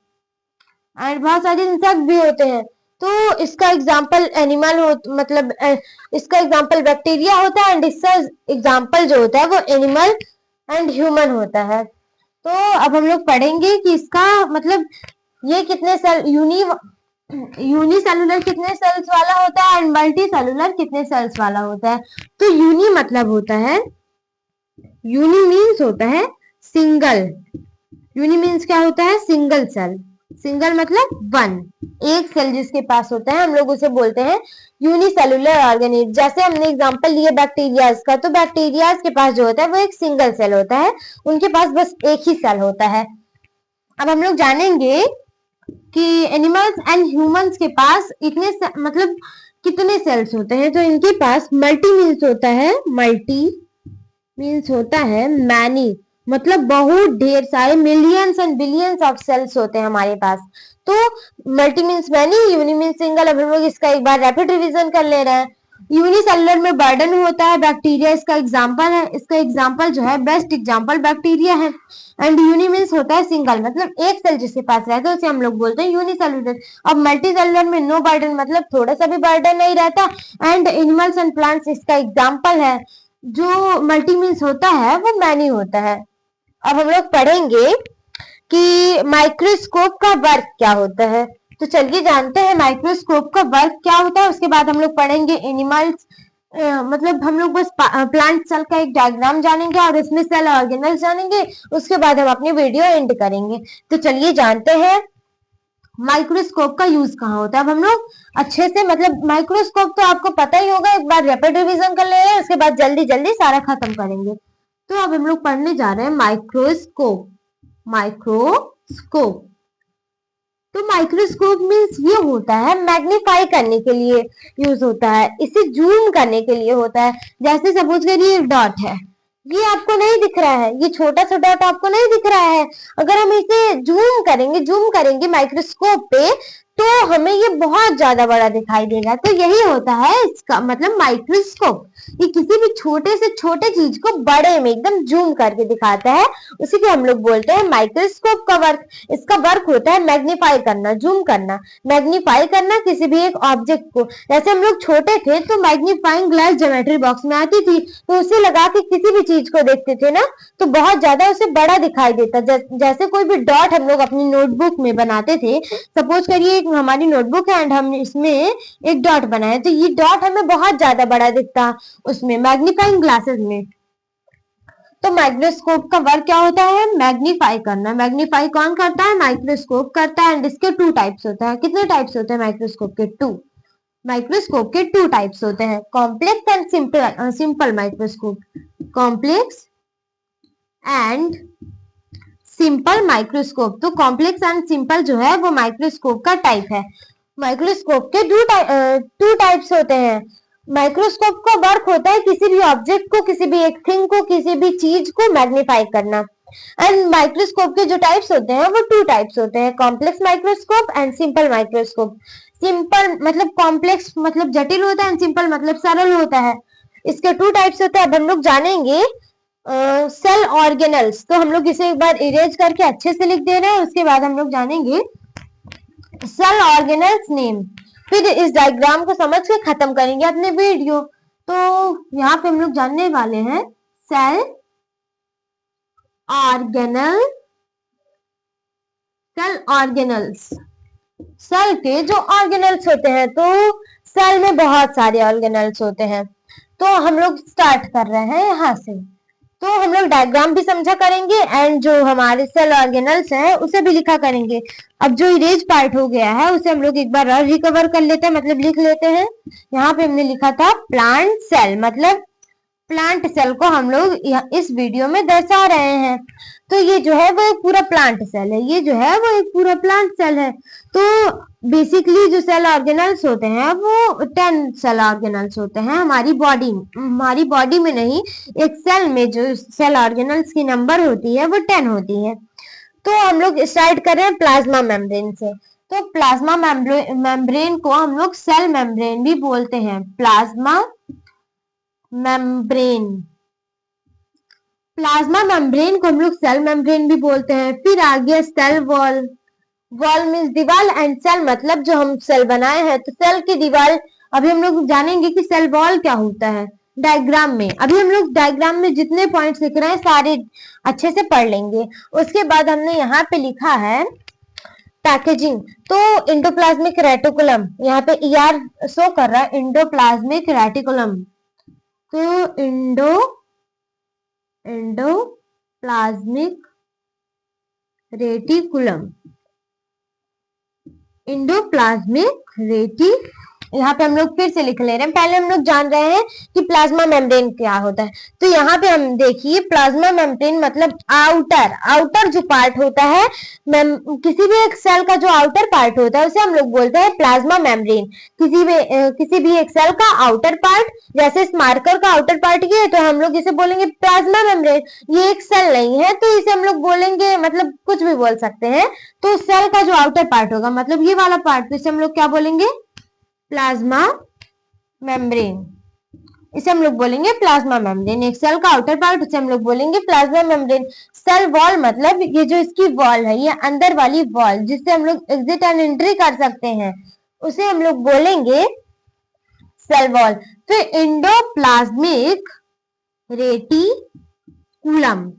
एंड बहुत सारे इंसेक्ट भी होते हैं। तो इसका एग्जाम्पल एनिमल हो, मतलब इसका एग्जाम्पल बैक्टीरिया होता है एंड इसका एग्जाम्पल जो होता है वो एनिमल एंड ह्यूमन होता है। तो अब हम लोग पढ़ेंगे कि इसका मतलब ये कितने सेल, यूनिसेलुलर कितने सेल्स वाला होता है एंड मल्टी सेलुलर कितने सेल्स वाला होता है। तो यूनि मतलब होता है, यूनि मीन्स होता है सिंगल। यूनि मीन्स क्या होता है? Single cell. सिंगल मतलब वन, एक सेल जिसके पास होता है हम लोग उसे बोलते हैं यूनिसेलुलर ऑर्गेनिज्म। जैसे हमने एग्जांपल लिए बैक्टीरियाज का, तो बैक्टीरियाज के पास जो होता है वो एक सिंगल सेल होता है, उनके पास बस एक ही सेल होता है। अब हम लोग जानेंगे कि एनिमल्स एंड ह्यूमंस के पास इतने मतलब कितने सेल्स होते हैं। तो इनके पास मल्टी मीन्स होता है, मल्टी मीन्स होता है मैनी, मतलब बहुत ढेर सारे, millions and billions of cells होते हैं हमारे पास। तो multi means many, uni means single. अब हम लोग इसका एक बार रैपिड रिवीजन कर ले रहे हैं। यूनिसेलुलर में बर्डन होता है, बैक्टीरिया इसका एग्जांपल है। इसका एग्जांपल जो है बेस्ट एग्जांपल बैक्टीरिया है। एंड यूनि मीन्स होता है सिंगल, मतलब एक सेल जिसके पास रहता है उसे हम लोग बोलते हैं यूनिसेलुलर। अब मल्टी सेलुलर में नो बर्डन, मतलब थोड़ा सा भी बर्डन नहीं रहता। एंड एनिमल्स एंड प्लांट्स इसका एग्जाम्पल है। जो मल्टी मीन्स होता है वो मैनी होता है। अब हम लोग पढ़ेंगे कि माइक्रोस्कोप का वर्क क्या होता है। तो चलिए जानते हैं माइक्रोस्कोप का वर्क क्या होता है। उसके बाद हम लोग पढ़ेंगे एनिमल्स, मतलब हम लोग बस प्लांट सेल का एक डायग्राम जानेंगे और इसमें सेल ऑर्गेनल्स जानेंगे। उसके बाद हम अपनी वीडियो एंड करेंगे। तो चलिए जानते हैं माइक्रोस्कोप का यूज कहाँ होता है। अब हम लोग अच्छे से, मतलब माइक्रोस्कोप तो आपको पता ही होगा, एक बार रैपिड रिवीजन कर ले रहे हैं, उसके बाद जल्दी जल्दी सारा खत्म करेंगे। तो अब हम लोग पढ़ने जा रहे हैं माइक्रोस्कोप। माइक्रोस्कोप, तो माइक्रोस्कोप मीन्स ये होता है मैग्नीफाई करने के लिए यूज होता है, इसे जूम करने के लिए होता है। जैसे सपोज करिए एक डॉट है, ये आपको नहीं दिख रहा है, ये छोटा सा डॉट आपको नहीं दिख रहा है। अगर हम इसे जूम करेंगे माइक्रोस्कोप पे, तो हमें ये बहुत ज्यादा बड़ा दिखाई देगा। तो यही होता है इसका मतलब माइक्रोस्कोप। ये किसी भी छोटे से छोटे चीज को बड़े में एकदम जूम करके दिखाता है, उसी को हम लोग बोलते हैं माइक्रोस्कोप का वर्क। इसका वर्क होता है मैग्नीफाई करना, जूम करना, मैग्नीफाई करना किसी भी एक ऑब्जेक्ट को। जैसे हम लोग छोटे थे तो मैग्नीफाइंग ग्लास ज्योमेट्री बॉक्स में आती थी, तो उसे लगा के किसी भी चीज को देखते थे ना, तो बहुत ज्यादा उसे बड़ा दिखाई देता। जैसे कोई भी डॉट हम लोग अपनी नोटबुक में बनाते थे, सपोज करिए हमारी नोटबुक है एंड हम इसमें एक डॉट बनाए, तो ये डॉट हमें बहुत ज्यादा बड़ा दिखता उसमें मैग्नीफाइंग ग्लासेस में। तो माइक्रोस्कोप का वर्क क्या होता है? मैग्नीफाई करना। मैग्नीफाई कौन करता है? माइक्रोस्कोप करता है। एंड इसके टू टाइप्स होता है। कितने टाइप्स होते हैं माइक्रोस्कोप के? टू। माइक्रोस्कोप के टू टाइप्स होते हैं, complex and simple. Simple microscope, complex and simple microscope. तो कॉम्प्लेक्स एंड सिंपल जो है वो माइक्रोस्कोप का टाइप है। माइक्रोस्कोप के टू टाइप्स होते हैं। माइक्रोस्कोप का वर्क होता है किसी भी ऑब्जेक्ट को, किसी भी एक थिंग को, किसी भी चीज को मैग्नीफाई करना। एंड माइक्रोस्कोप के जो टाइप्स होते हैं वो टू टाइप्स होते हैं, complex microscope and simple microscope. Simple मतलब कॉम्प्लेक्स मतलब जटिल होता है एंड सिंपल मतलब सरल होता है। इसके टू टाइप्स होते हैं। अब हम लोग जानेंगे सेल ऑर्गेनल्स। तो हम लोग इसे एक बार इरेज करके अच्छे से लिख दे रहे हैं, उसके बाद हम लोग जानेंगे सेल ऑर्गेनल्स नेम। फिर इस डायग्राम को समझ के खत्म करेंगे अपने वीडियो। तो यहाँ पे हम लोग जानने वाले हैं cell organelle, cell organelles, cell के जो ऑर्गेनेल्स होते हैं, तो सेल में बहुत सारे ऑर्गेनेल्स होते हैं। तो हम लोग स्टार्ट कर रहे हैं यहाँ से। तो हम लोग डायग्राम भी समझा करेंगे एंड जो हमारे सेल ऑर्गेनल्स हैं उसे भी लिखा करेंगे। अब जो इरेज पार्ट हो गया है उसे हम लोग एक बार और रिकवर कर लेते हैं, मतलब लिख लेते हैं। यहाँ पे हमने लिखा था प्लांट सेल, मतलब प्लांट सेल को हम लोग इस वीडियो में दर्शा रहे हैं। तो ये जो है वो एक पूरा प्लांट सेल है, ये जो है वो एक पूरा प्लांट सेल है। तो बेसिकली जो सेल ऑर्गेनल्स होते हैं वो 10 सेल ऑर्गेनल्स होते हैं हमारी बॉडी में नहीं, एक सेल में जो सेल ऑर्गेनल्स की नंबर होती है वो 10 होती है। तो हम लोग स्टार्ट कर रहे हैं प्लाज्मा मेम्ब्रेन से। तो प्लाज्मा मेम्ब्रेन को हम लोग सेल मेम्ब्रेन भी बोलते हैं, प्लाज्मा मेम्ब्रेन। प्लाज्मा मेम्ब्रेन को हम लोग सेल मेम्ब्रेन भी बोलते हैं। फिर आ गया सेल वॉल। वॉल मीन्स दीवार एंड सेल मतलब जो हम सेल बनाए हैं, तो सेल की दीवार। अभी हम लोग जानेंगे कि सेल वॉल क्या होता है डायग्राम में। अभी हम लोग डायग्राम में जितने पॉइंट्स लिख रहे हैं सारे अच्छे से पढ़ लेंगे। उसके बाद हमने यहाँ पे लिखा है पैकेजिंग। तो इंडोप्लाज्मिक रेटिकुलम, यहाँ पे ER शो कर रहा है, इंडोप्लाज्मिक रेटिकुलम। तो एंडोप्लाज्मिक रेटिकुलम, इंडोप्लाज्मिक रेटी, यहाँ पे हम लोग फिर से लिख ले रहे हैं। पहले हम लोग जान रहे हैं कि प्लाज्मा मेम्ब्रेन क्या होता है। तो यहाँ पे हम देखिए प्लाज्मा मेम्ब्रेन मतलब आउटर जो पार्ट होता है, किसी भी एक सेल का जो आउटर पार्ट होता है उसे हम लोग बोलते हैं प्लाज्मा मेम्ब्रेन। किसी भी एक सेल का आउटर पार्ट, जैसे इस मार्कर का आउटर पार्ट ये है तो हम लोग इसे बोलेंगे प्लाज्मा मेम्ब्रेन। ये एक सेल नहीं है तो इसे हम लोग बोलेंगे, मतलब कुछ भी बोल सकते हैं। तो सेल का जो आउटर पार्ट होगा मतलब ये वाला पार्ट, तो इसे हम लोग क्या बोलेंगे, प्लाज्मा मेम्ब्रेन। इसे हम लोग बोलेंगे प्लाज्मा मेम्ब्रेन। एक सेल का आउटर पार्ट, इसे हम लोग बोलेंगे प्लाज्मा मेम्ब्रेन। सेल वॉल मतलब ये जो इसकी वॉल है, ये अंदर वाली वॉल जिससे हम लोग एग्जिट एंड एंट्री कर सकते हैं, उसे हम लोग बोलेंगे सेल वॉल। तो इंडोप्लाज्मिक रेटिकुलम,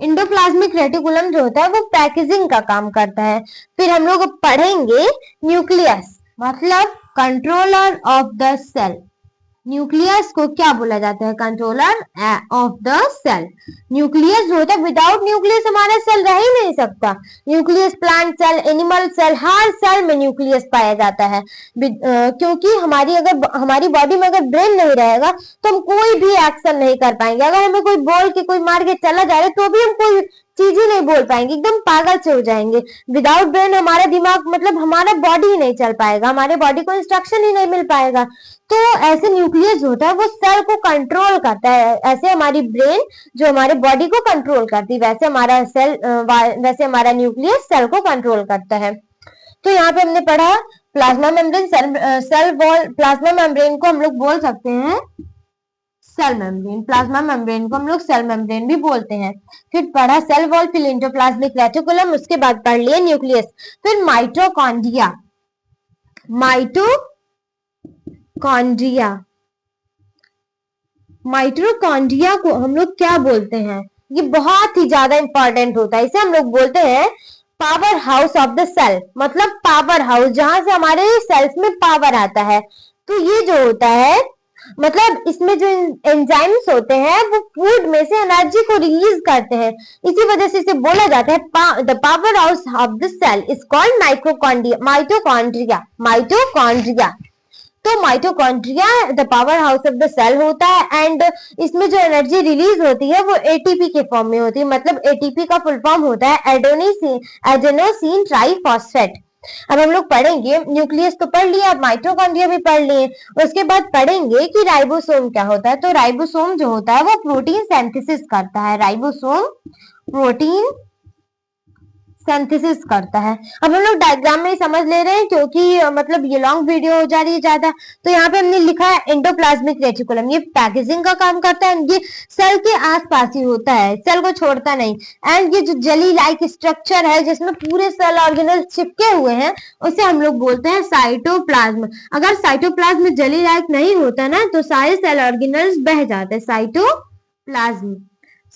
इंडोप्लाज्मिक रेटिकुलम जो होता है वो पैकेजिंग का काम करता है। फिर हम लोग पढ़ेंगे न्यूक्लियस, मतलब controller of the cell. Nucleus को क्या बोला जाता है, controller of the cell. Nucleus जो होता है, विदाउट न्यूक्लियस हमारा सेल रह ही नहीं सकता। Nucleus plant cell, animal cell, हर सेल में न्यूक्लियस पाया जाता है। क्योंकि हमारी बॉडी में अगर ब्रेन नहीं रहेगा तो हम कोई भी एक्शन नहीं कर पाएंगे। अगर हमें कोई बोल के कोई मार के चला जा रहा है तो भी हम कोई चीज ही नहीं बोल पाएंगे, एकदम पागल से हो जाएंगे। विदाउट ब्रेन हमारा दिमाग, मतलब हमारा बॉडी ही नहीं चल पाएगा, हमारे बॉडी को इंस्ट्रक्शन ही नहीं मिल पाएगा। तो ऐसे न्यूक्लियस होता है वो सेल को कंट्रोल करता है। ऐसे हमारी ब्रेन जो हमारे बॉडी को कंट्रोल करती है, वैसे हमारा न्यूक्लियस सेल को कंट्रोल करता है। तो यहाँ पे हमने पढ़ा plasma membrane, cell wall. Plasma membrane को हम लोग बोल सकते हैं सेल मेम्ब्रेन, प्लाज्मा मेम्ब्रेन को हम लोग सेल मेम्ब्रेन भी बोलते हैं। फिर पढ़ा सेल वॉल, फिर इंडोप्लाज्मिक रेटिकुलम, उसके बाद पढ़ लिए न्यूक्लियस। फिर माइटोकॉन्ड्रिया, माइटोकॉन्ड्रिया को हम लोग क्या बोलते हैं, ये बहुत ही ज्यादा इंपॉर्टेंट होता है। इसे हम लोग बोलते हैं power house of the cell, मतलब पावर हाउस, जहां से हमारे सेल्स में पावर आता है। तो ये जो होता है, मतलब इसमें जो एंजाइम्स होते हैं वो फूड में से एनर्जी को रिलीज करते हैं, इसी वजह से इसे बोला जाता है the power house of the cell is called mitochondria. तो mitochondria the power house of the cell होता है। एंड इसमें जो एनर्जी रिलीज होती है वो एटीपी के फॉर्म में होती है, मतलब एटीपी का फुल फॉर्म होता है एडेनोसिन ट्राइफॉस्फेट। अब हम लोग पढ़ेंगे, न्यूक्लियस तो पढ़ लिया, अब माइटोकॉन्ड्रिया भी पढ़ लिए। उसके बाद पढ़ेंगे कि राइबोसोम क्या होता है। तो राइबोसोम जो होता है वो प्रोटीन सिंथेसिस करता है, राइबोसोम प्रोटीन सिंथेसिस करता है। अब हम लोग डायग्राम में ही समझ ले रहे हैं क्योंकि मतलब ये लॉन्ग वीडियो हो जा रही है ज्यादा। तो यहाँ पे हमने लिखा है एंडोप्लाज्मिक रेटिकुलम, ये पैकेजिंग का काम करता है, ये सेल के आसपास ही होता है, सेल को छोड़ता नहीं। एंड ये जो जेली लाइक स्ट्रक्चर है जिसमें पूरे सेल ऑर्गेनल चिपके हुए हैं, उसे हम लोग बोलते हैं साइटोप्लाज्म। अगर साइटोप्लाज्म जेली लाइक नहीं होता ना तो सारे सेल ऑर्गेनल्स बह जाते हैं, साइटोप्लाज्म।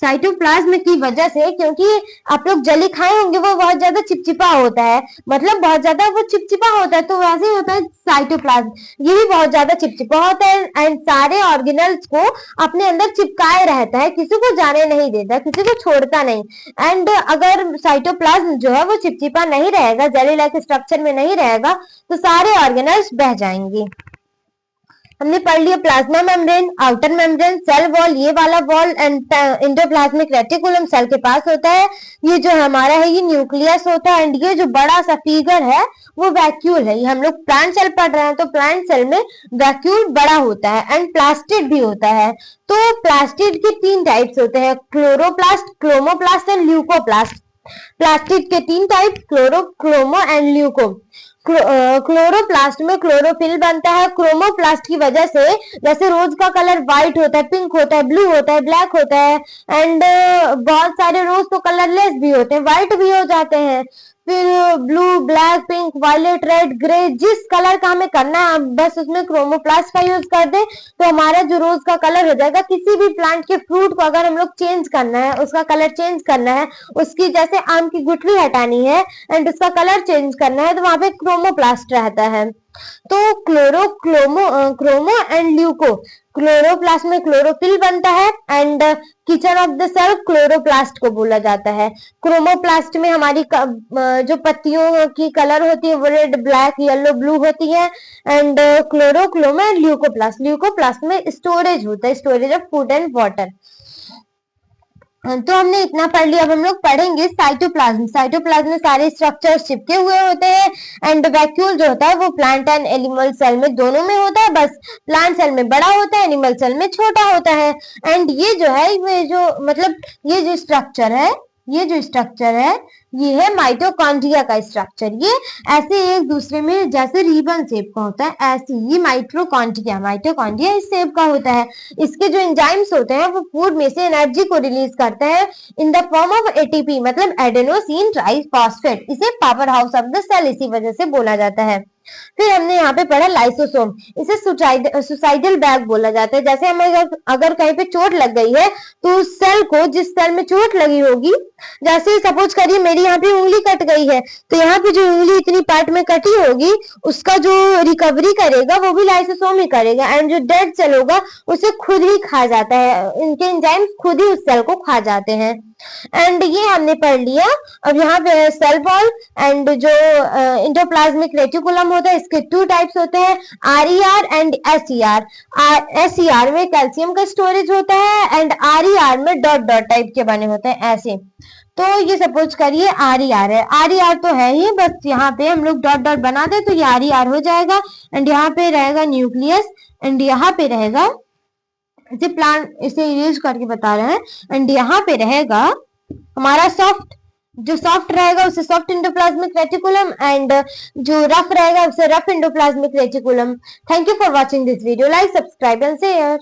साइटोप्लाज्म की वजह से, क्योंकि आप लोग जली खाए होंगे, वो बहुत ज्यादा चिपचिपा होता है, मतलब बहुत ज्यादा वो चिपचिपा होता है, तो वैसे ही होता है साइटोप्लाज्म, ये भी बहुत ज्यादा चिपचिपा होता है एंड सारे ऑर्गेनल्स को अपने अंदर चिपकाए रहता है, किसी को जाने नहीं देता, किसी को छोड़ता नहीं। एंड अगर साइटोप्लाज्म जो है वो चिपचिपा नहीं रहेगा, जेली लाइक स्ट्रक्चर में नहीं रहेगा, तो सारे ऑर्गेनल्स बह जाएंगे। हमने पढ़ लिया plasma membrane, outer membrane, cell wall, ये वाला wall and endoplasmic reticulum cell के पास होता है। ये जो हमारा है ये न्यूक्लियस होता है एंड ये जो बड़ा सा फिगर है वो वैक्यूल है। ये हम लोग प्लांट सेल पढ़ रहे हैं, तो प्लांट सेल में वैक्यूल बड़ा होता है एंड प्लास्टिड भी होता है। तो प्लास्टिड के 3 टाइप्स होते हैं, chloroplast, chromoplast and leucoplast. Plastid के 3 type, chloro, chromo and leuco. Chloroplast में क्लोरोफिल बनता है। क्रोमोप्लास्ट की वजह से, जैसे रोज का कलर व्हाइट होता है, पिंक होता है, ब्लू होता है, ब्लैक होता है एंड बहुत सारे रोज तो कलरलेस भी होते हैं, व्हाइट भी हो जाते हैं। फिर blue, black, pink, violet, red, grey, जिस कलर का हमें करना है बस उसमें क्रोमोप्लास्ट का यूज कर दे तो हमारा जो रोज का कलर हो जाएगा। किसी भी प्लांट के फ्रूट को अगर हम लोग चेंज करना है, उसका कलर चेंज करना है, उसकी जैसे आम की गुठली हटानी है एंड उसका कलर चेंज करना है, तो वहां पे क्रोमोप्लास्ट रहता है। तो क्रोमो एंड ल्यूको। क्लोरोप्लास्ट में क्लोरोफिल बनता है and kitchen of the cell chloroplast को बोला जाता है। क्रोमोप्लास्ट में हमारी जो पत्तियों की कलर होती है वो रेड, ब्लैक, येलो, ब्लू होती है and chloro and leucoplast. Leucoplast में स्टोरेज होता है, storage of food and water. तो हमने इतना पढ़ लिया। अब हम लोग पढ़ेंगे साइटोप्लाज्म। साइटोप्लाज्म में सारे स्ट्रक्चर्स चिपके हुए होते हैं एंड वैक्यूल जो होता है वो प्लांट एंड एनिमल सेल में दोनों में होता है, बस प्लांट सेल में बड़ा होता है, एनिमल सेल में छोटा होता है। एंड ये जो है, ये जो मतलब ये जो स्ट्रक्चर है, ये जो स्ट्रक्चर है ये है माइटोकॉन्ड्रिया का स्ट्रक्चर। ये ऐसे एक दूसरे में जैसे रिबन शेप का होता है, ऐसे ये माइटोकॉन्ड्रिया इस शेप का होता है। इसके जो एंजाइम्स होते हैं वो फूड में से एनर्जी को रिलीज करते हैं in the form of ATP, मतलब एडेनोसिन ट्राइफॉस्फेट। इसे power house of the cell इसी वजह से बोला जाता है। फिर हमने यहाँ पे पढ़ा लाइसोसोम। इसे सुसाइडल बैग बोला जाता है। जैसे हमें अगर कहीं पे चोट लग गई है तो उस सेल को, जिस सेल में चोट लगी होगी, जैसे सपोज करिए मेरी यहाँ पे उंगली कट गई है, तो यहाँ पे जो उंगली इतनी पार्ट में कटी होगी उसका जो रिकवरी करेगा वो भी लाइसोसोम ही करेगा एंड जो डेड सेल होगा उसे खुद ही खा जाता है, इनके एंजाइम्स खुद ही उस सेल को खा जाते हैं। एंड ये हमने पढ़ लिया। अब यहाँ पे सेल वॉल एंड जो एंडोप्लाज्मिक रेटिकुलम होता है, इसके 2 टाइप्स होते हैं, RER एंड SER। SER में कैल्शियम का स्टोरेज होता है एंड RER में डॉट डॉट टाइप के बने होते हैं ऐसे। तो ये सपोज करिए RER है, RER तो है ही, बस यहाँ पे हम लोग डॉट डॉट बना दे तो ये RER हो जाएगा एंड यहाँ पे रहेगा न्यूक्लियस एंड यहाँ पे रहेगा, इसे प्लांट इसे यूज करके बता रहे हैं, एंड यहाँ पे रहेगा हमारा सॉफ्ट, जो सॉफ्ट रहेगा उसे सॉफ्ट एंडोप्लाज्मिक रेटिकुलम एंड जो रफ रहेगा उसे rough endoplasmic reticulum. Thank you for watching this video. Like, subscribe and share.